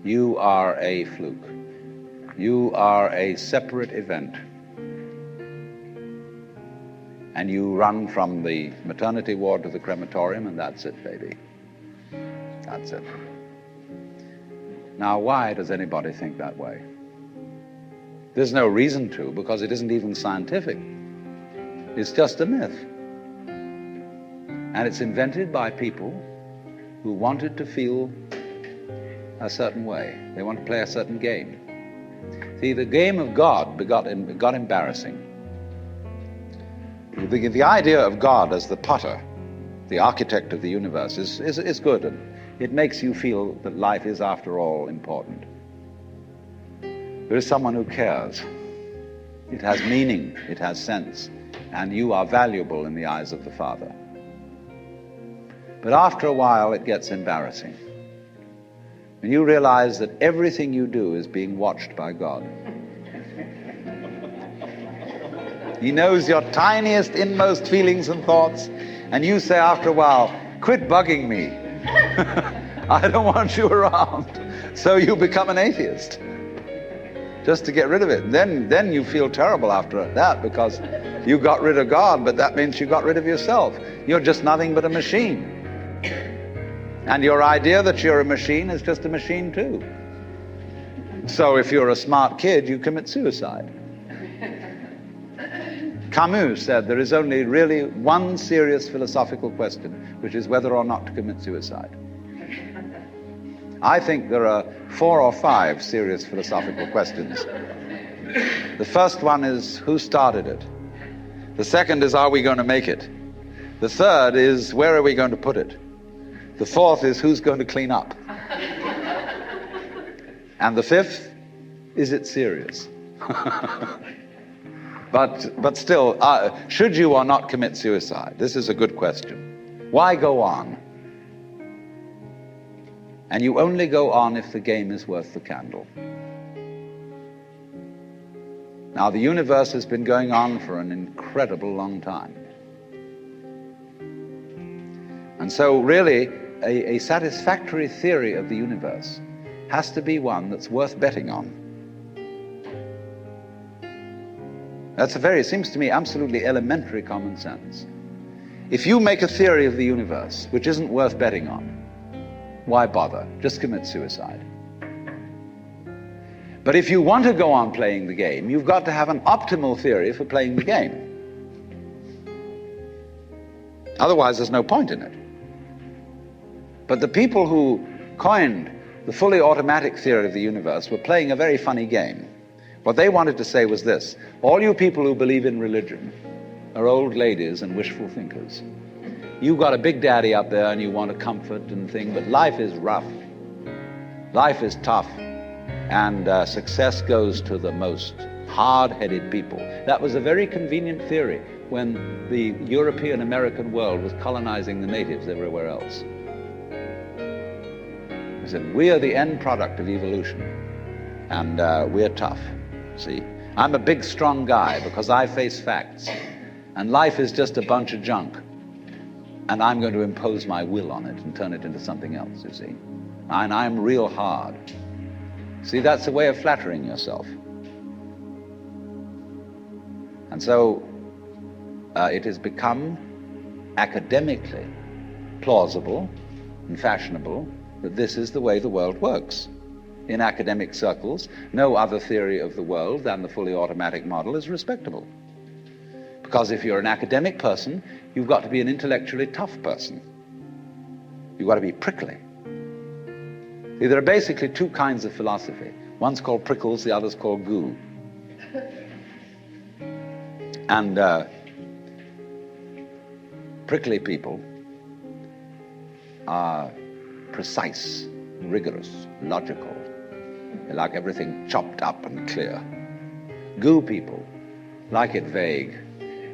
You are a fluke. You are a separate event. And you run from the maternity ward to the crematorium, and that's it, baby. That's it. Now, why does anybody think that way? There's no reason to, because it isn't even scientific. It's just a myth. And it's invented by people who wanted to feel a certain way. They want to play a certain game. See, the game of God got embarrassing. The idea of God as the potter, the architect of the universe, is good. And it makes you feel that life is, after all, important. There is someone who cares. It has meaning, it has sense, and you are valuable in the eyes of the Father. But after a while, it gets embarrassing. When you realize that everything you do is being watched by God. He knows your tiniest, inmost feelings and thoughts, and you say after a while, quit bugging me. I don't want you around. So you become an atheist, just to get rid of it. Then you feel terrible after that, because you got rid of God, but that means you got rid of yourself. You're just nothing but a machine. And your idea that you're a machine is just a machine too. So if you're a smart kid, you commit suicide. Camus said there is only really one serious philosophical question, which is whether or not to commit suicide. I think there are 4 or 5 serious philosophical questions. The first one is, who started it? The second is, are we going to make it? The third is, where are we going to put it? The fourth is, who's going to clean up? And the fifth, is it serious? But still, should you or not commit suicide? This is a good question. Why go on? And you only go on if the game is worth the candle. Now, the universe has been going on for an incredible long time. And so really, a satisfactory theory of the universe has to be one that's worth betting on. That's it seems to me, absolutely elementary common sense. If you make a theory of the universe which isn't worth betting on, why bother? Just commit suicide. But if you want to go on playing the game, you've got to have an optimal theory for playing the game. Otherwise, there's no point in it. But the people who coined the fully automatic theory of the universe were playing a very funny game. What they wanted to say was this: all you people who believe in religion are old ladies and wishful thinkers. You've got a big daddy up there and you want a comfort and thing, but life is rough. Life is tough. And success goes to the most hard-headed people. That was a very convenient theory when the European American world was colonizing the natives everywhere else. He said, we are the end product of evolution, and we're tough. See, I'm a big, strong guy because I face facts, and life is just a bunch of junk, and I'm going to impose my will on it and turn it into something else, you see. And I'm real hard. See, that's a way of flattering yourself. And so it has become academically plausible and fashionable that this is the way the world works. In academic circles, no other theory of the world than the fully automatic model is respectable. Because if you're an academic person, you've got to be an intellectually tough person. You've got to be prickly. See, there are basically 2 kinds of philosophy. One's called prickles, the other's called goo. And prickly people are precise, rigorous, logical. They like everything chopped up and clear. Goo people like it vague.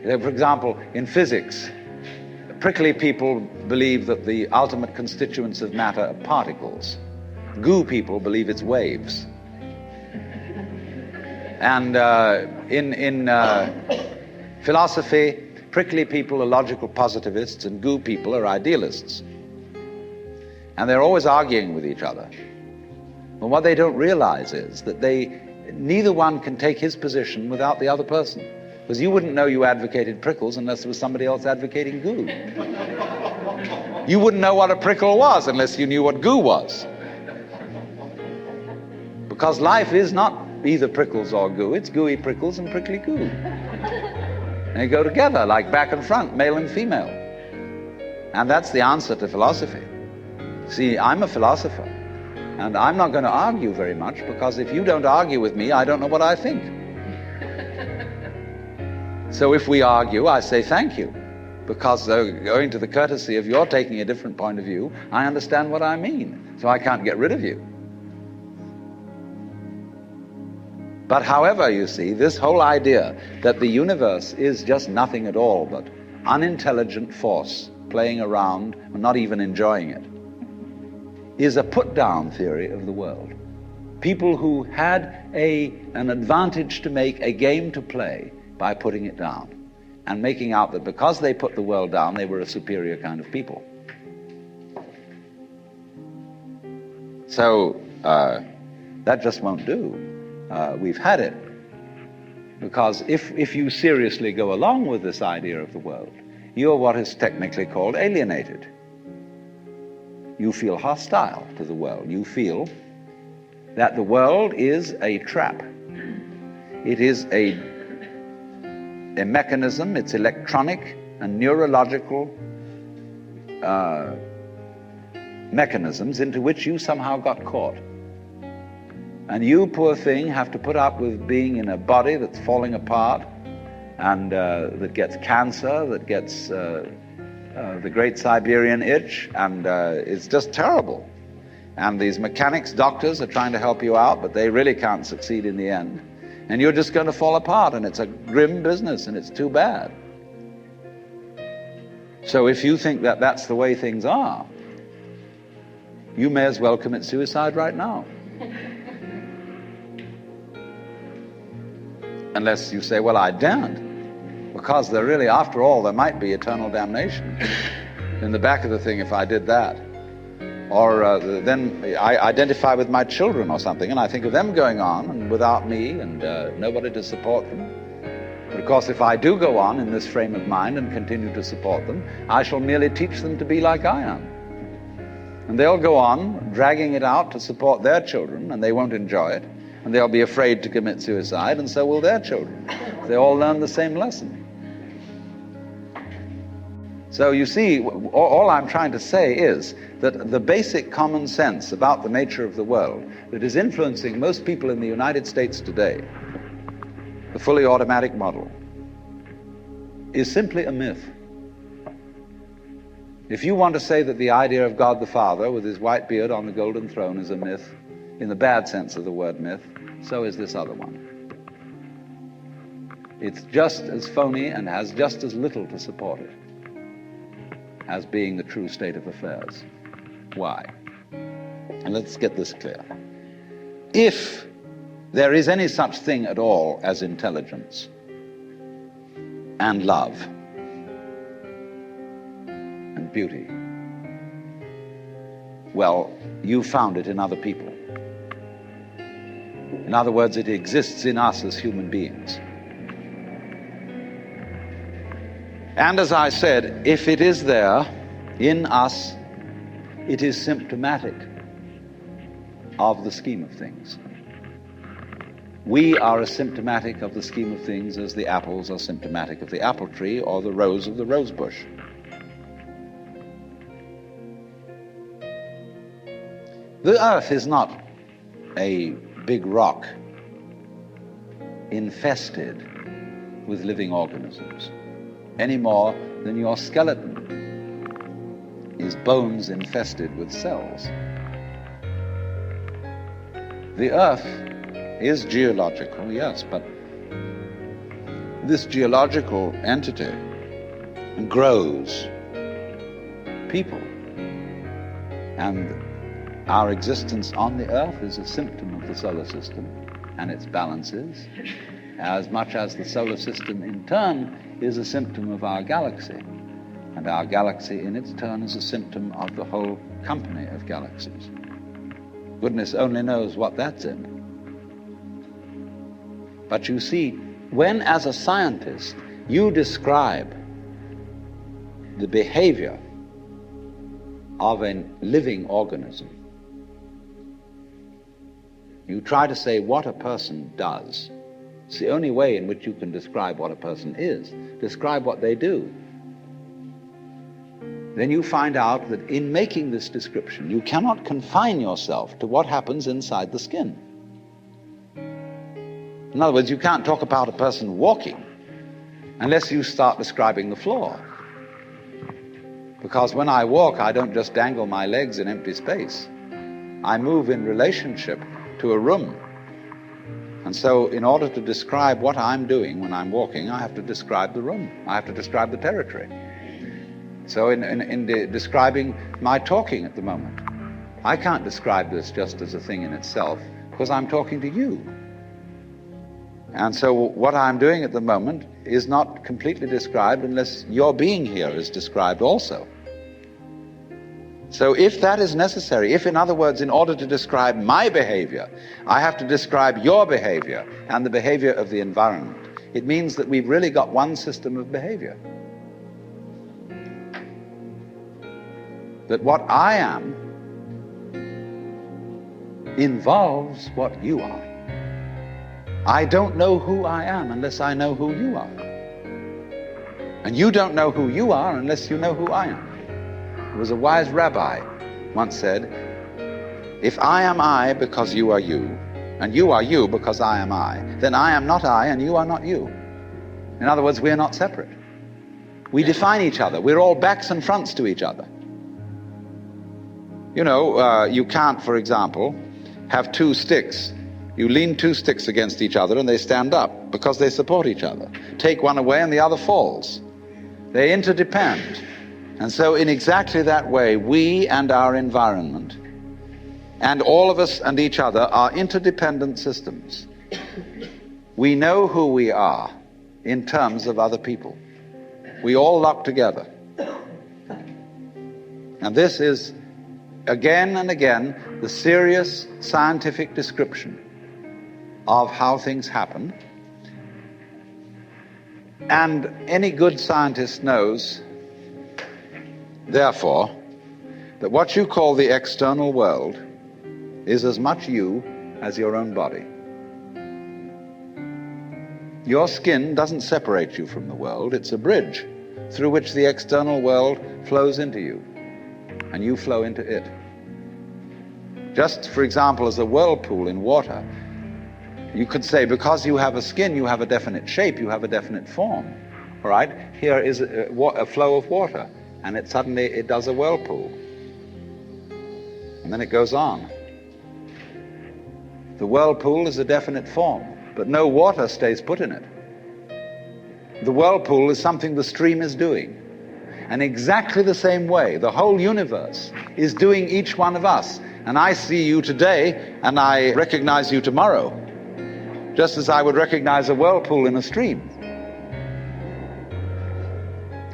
For example, in physics, prickly people believe that the ultimate constituents of matter are particles. Goo people believe it's waves. And in philosophy, prickly people are logical positivists and goo people are idealists. And they're always arguing with each other. But what they don't realize is that neither one can take his position without the other person. Because you wouldn't know you advocated prickles unless there was somebody else advocating goo. You wouldn't know what a prickle was unless you knew what goo was. Because life is not either prickles or goo, it's gooey prickles and prickly goo. And they go together like back and front, male and female. And that's the answer to philosophy. See, I'm a philosopher, and I'm not going to argue very much, because if you don't argue with me, I don't know what I think. So if we argue, I say thank you, because owing to the courtesy of your taking a different point of view, I understand what I mean, so I can't get rid of you. But however, you see, this whole idea that the universe is just nothing at all but unintelligent force playing around and not even enjoying it is a put-down theory of the world. People who had an advantage to make, a game to play by putting it down and making out that because they put the world down, they were a superior kind of people. So that just won't do. We've had it. Because if you seriously go along with this idea of the world, you're what is technically called alienated. You feel hostile to the world. You feel that the world is a trap. It is a mechanism, it's electronic and neurological mechanisms into which you somehow got caught. And you, poor thing, have to put up with being in a body that's falling apart and that gets cancer, that gets the great Siberian itch, and it's just terrible. And these mechanics, doctors are trying to help you out, but they really can't succeed in the end. And you're just going to fall apart, and it's a grim business, and it's too bad. So if you think that that's the way things are, you may as well commit suicide right now. Unless you say, well, I daren't, because there really, after all, there might be eternal damnation in the back of the thing if I did that. Or then I identify with my children or something, and I think of them going on and without me and nobody to support them. But of course, if I do go on in this frame of mind and continue to support them, I shall merely teach them to be like I am. And they'll go on dragging it out to support their children, and they won't enjoy it. And they'll be afraid to commit suicide, and so will their children. They all learn the same lesson. So you see, all I'm trying to say is that the basic common sense about the nature of the world that is influencing most people in the United States today, the fully automatic model, is simply a myth. If you want to say that the idea of God the Father with his white beard on the golden throne is a myth, in the bad sense of the word myth, so is this other one. It's just as phony and has just as little to support it as being the true state of affairs. Why? And let's get this clear. If there is any such thing at all as intelligence and love and beauty, well, you found it in other people. In other words, it exists in us as human beings. And as I said, if it is there in us, it is symptomatic of the scheme of things. We are as symptomatic of the scheme of things as the apples are symptomatic of the apple tree or the rose of the rose bush. The earth is not a big rock infested with living organisms, any more than your skeleton is bones infested with cells. The earth is geological, yes, but this geological entity grows people. And our existence on the earth is a symptom of the solar system and its balances, as much as the solar system in turn is a symptom of our galaxy. And our galaxy in its turn is a symptom of the whole company of galaxies. Goodness only knows what that's in. But you see, when as a scientist you describe the behavior of a living organism, you try to say what a person does. It's the only way in which you can describe what a person is. Describe what they do. Then you find out that in making this description, you cannot confine yourself to what happens inside the skin. In other words, you can't talk about a person walking unless you start describing the floor. Because when I walk, I don't just dangle my legs in empty space. I move in relationship to a room. And so in order to describe what I'm doing when I'm walking, I have to describe the room. I have to describe the territory. So in describing my talking at the moment, I can't describe this just as a thing in itself, because I'm talking to you. And so what I'm doing at the moment is not completely described unless your being here is described also. So if that is necessary, if in other words, in order to describe my behavior, I have to describe your behavior and the behavior of the environment, it means that we've really got one system of behavior. That what I am involves what you are. I don't know who I am unless I know who you are. And you don't know who you are unless you know who I am. There was a wise rabbi once said, if I am I because you are you, and you are you because I am I, then I am not I and you are not you. In other words, we are not separate. We define each other. We're all backs and fronts to each other. You know, you can't, for example, have two sticks. You lean two sticks against each other and they stand up because they support each other. Take one away and the other falls. They interdepend. And so in exactly that way, we and our environment, and all of us and each other, are interdependent systems. We know who we are in terms of other people. We all lock together. And this is, again and again, the serious scientific description of how things happen. And any good scientist knows, therefore, that what you call the external world is as much you as your own body. Your skin doesn't separate you from the world. It's a bridge through which the external world flows into you, and you flow into it. Just, for example, as a whirlpool in water, you could say, because you have a skin, you have a definite shape, you have a definite form. All right? Here is a flow of water, and it suddenly does a whirlpool. And then it goes on. The whirlpool is a definite form, but no water stays put in it. The whirlpool is something the stream is doing. And exactly the same way, the whole universe is doing each one of us. And I see you today, and I recognize you tomorrow, just as I would recognize a whirlpool in a stream.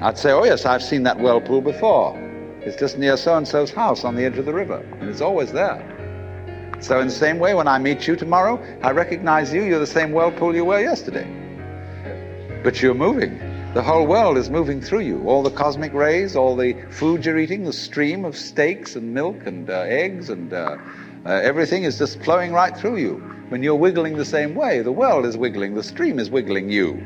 I'd say, oh yes, I've seen that whirlpool before. It's just near so-and-so's house on the edge of the river, and it's always there. So in the same way, when I meet you tomorrow, I recognize you, you're the same whirlpool you were yesterday. But you're moving. The whole world is moving through you. All the cosmic rays, all the food you're eating, the stream of steaks and milk and eggs and everything is just flowing right through you. When you're wiggling the same way, the world is wiggling, the stream is wiggling you.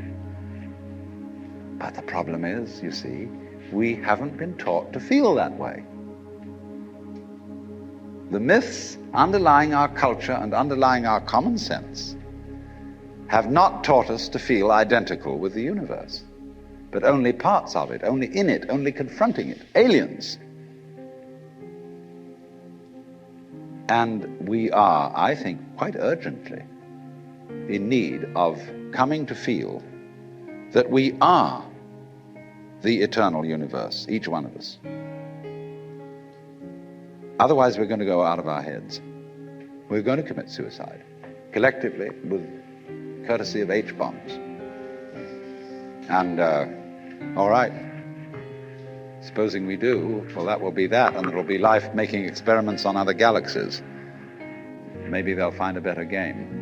But the problem is, you see, we haven't been taught to feel that way. The myths underlying our culture and underlying our common sense have not taught us to feel identical with the universe, but only parts of it, only in it, only confronting it, aliens. And we are, I think, quite urgently in need of coming to feel that we are the eternal universe, each one of us. Otherwise, we're going to go out of our heads. We're going to commit suicide, collectively, with courtesy of H-bombs. And, all right, supposing we do, well, that will be that, and there will be life making experiments on other galaxies. maybe they'll find a better game.